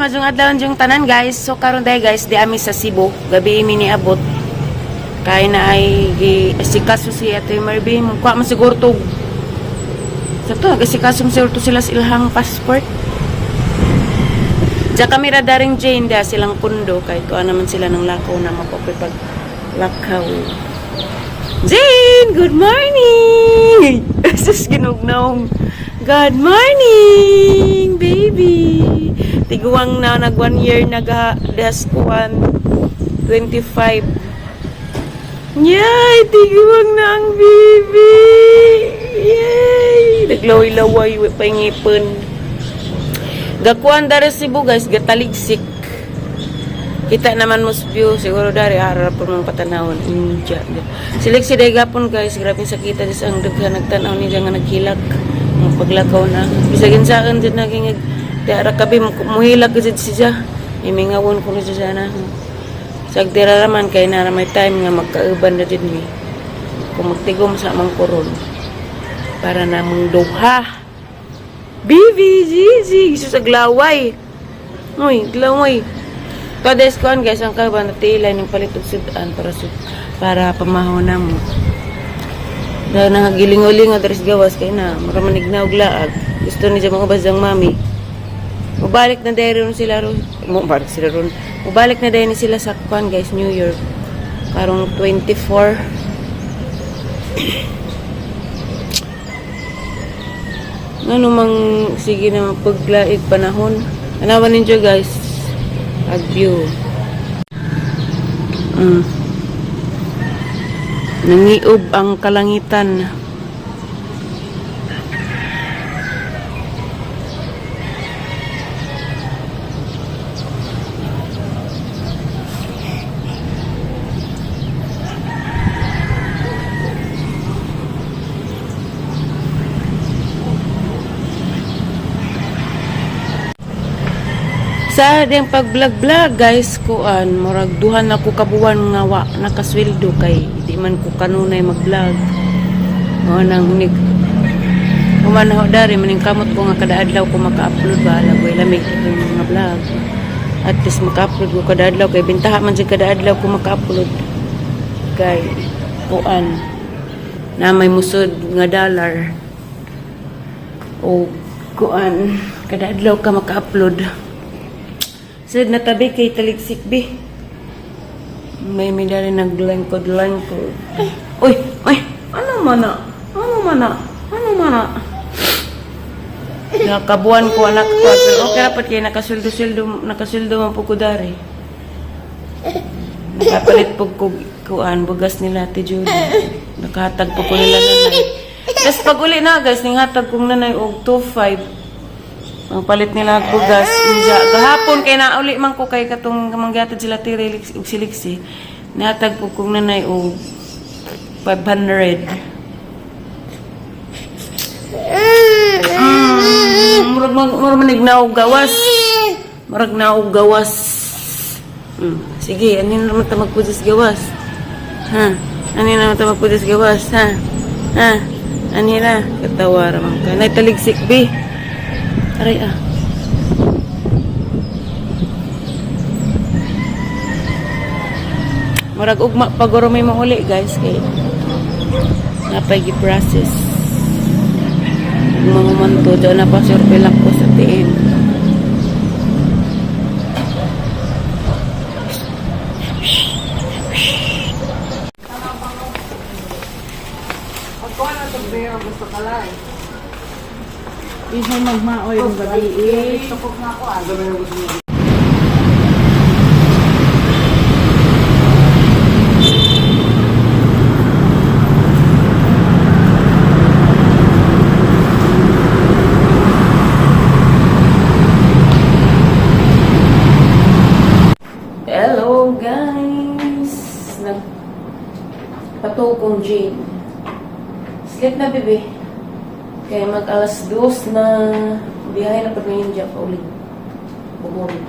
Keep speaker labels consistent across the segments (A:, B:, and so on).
A: Majung adlaw jung tanan guys. So karon day guys, di ami sa Cebu. Gabi mi niabot. Kay na ay asikaso si Ate Marvin. Kuha man siguro to. Sa to, asikaso siguro to sila sa ilang passport. Diya kami radaring Jane da silang pundo. Kay kuha naman sila ng lakaw na mapapipag lakaw. Jane, good morning! Sus, ginugnaw. Good morning, baby! Tiguang na, nag 1 year, nag-daskuan, 25. Yay! Tiguang na ang baby! Yay! Naglawi-laway, pangipon. Gakuan dari Cebu, guys, gataligsik. Kita naman most view, siguro dari harap po mga patanawon. Silik-si day gapon, guys, grabe sakita dis ang daghan nagtanaw niya nga naghilag. Ang paglakaw na. Bisagin sa akin din naging tiara kabi muhilag kasi siya. Imingawon ko siya na. Sagdira raman kay na may time nga magkauban na din mi. Kung magtigom sa amang koron. Para namang duha. Bibi, Gigi, iso sa glaway. Uy, glaway. Todes kuan guys, ang kauban na tilay ng palitog sudan para pamahaw na mo. Dahil nangagiling-uling adres gawas kay na maramanig na og laag. Gusto ni mga bazang mami. Mubalik na dahil ron sila ron. Mubalik na dahil sila sa kuan guys, New York. Karong 24. Ano mang sige na paglaig panahon. Anawan ninyo guys. Agview. Nangiob ang kalangitan. Sa ding pag-vlog-vlog guys, kuan murag duhan ako kabuwan nga wa nakasweldo kay di man ko kanunay mag-vlog. Mo nang unig. Humanaw dari maning kamot ko nga kada adlaw ko maka-upload ba lagoy lamig yung mga vlog. At least maka-upload ko kada adlaw kay bintaha man jud kada adlaw ko maka-upload. Kay kuan na may musod nga dollar. O kuan kada adlaw ka maka-upload. Sid na tabi kay taligsik bi. May midari naglangkod-langkod. Uy! Ano mana? Nakabuan ko anak ko. Pero okay rapat kaya nakasuldo man po ko dari. Nakapalit po ko kuan bugas nila Ate Julie. Nakahatag po ko nila nanay. Tapos pag uli na guys, ninghatag kong nanay og 2.5. Ang palit nila bugas. Gahapon kay nauli man ko kay katong manggatod sila tiri ug siliksi. Natag po kong nanay og 500. Murag manignaw gawas. Murag naog gawas. Sige, anin naman ta magpudis gawas. Ha? Anin naman ta magpudis gawas, ha? Ha? Anira, katawa raman ka. Naitaligsik bi. Aray Murag ugma paguro may mauli guys kay napay gi-process. Mga manto do na pa surpelak ko sa tiin. Pagkuha na ito beer gusto ka lang. Isang magmaoy yung gabi. Tukok nga ako ah. Hello guys! Nagpatukong Jane. Sleep na bebe. Kaya mag alas 2 na biyahe na pag-ngayon dyan pa ulit. Bumuri.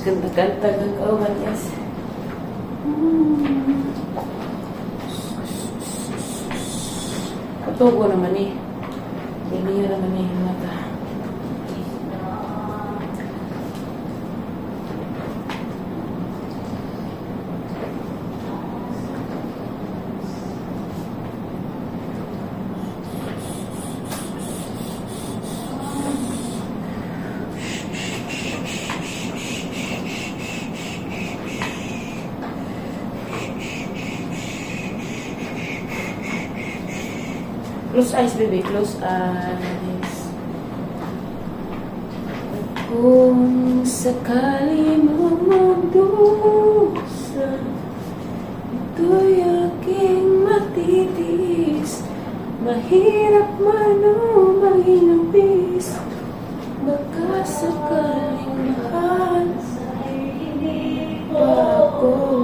A: Ganda-ganda ng kauban guys. Katugo naman eh. Ganyan naman eh. Mata. Close eyes, baby. Close eyes. Kung sakali mo magdusa, ito'y aking matitiis. Mahirap man o mahinapis, baka sakaling mahal pa ako.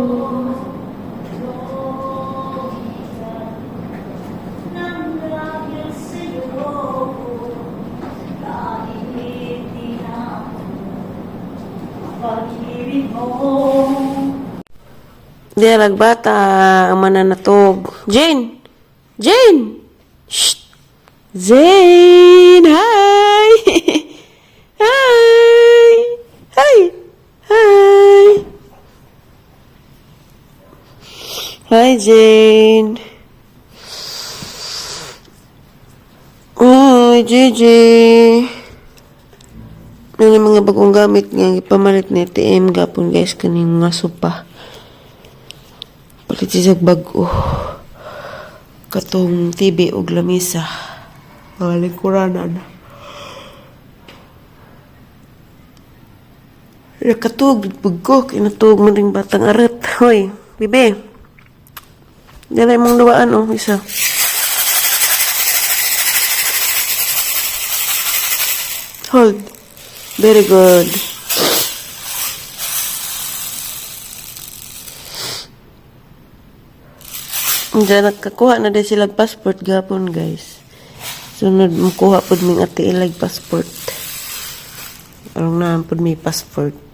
A: Di nagbata ang mananatog. Jane! Jane! Shh! Jane! Hi! Hi! Hi! Hi! Hi, Jane! Hi, Gigi! Ano yung mga bagong gamit nga ipamalit ni TM gapon guys kaning mga sopa. Palit siya bago. Katong TV og lamisa. Mga lingkuranan. Nakatug, bugko. Kinatug mo rin batang arat. Hoy, bibi. Dala mong luwaan, oh, isa. Hold. Very good. Diyan nagkakuha na din silang passport gapon guys. Sunod makuha po ming ati ilag passport. Arong na po may passport.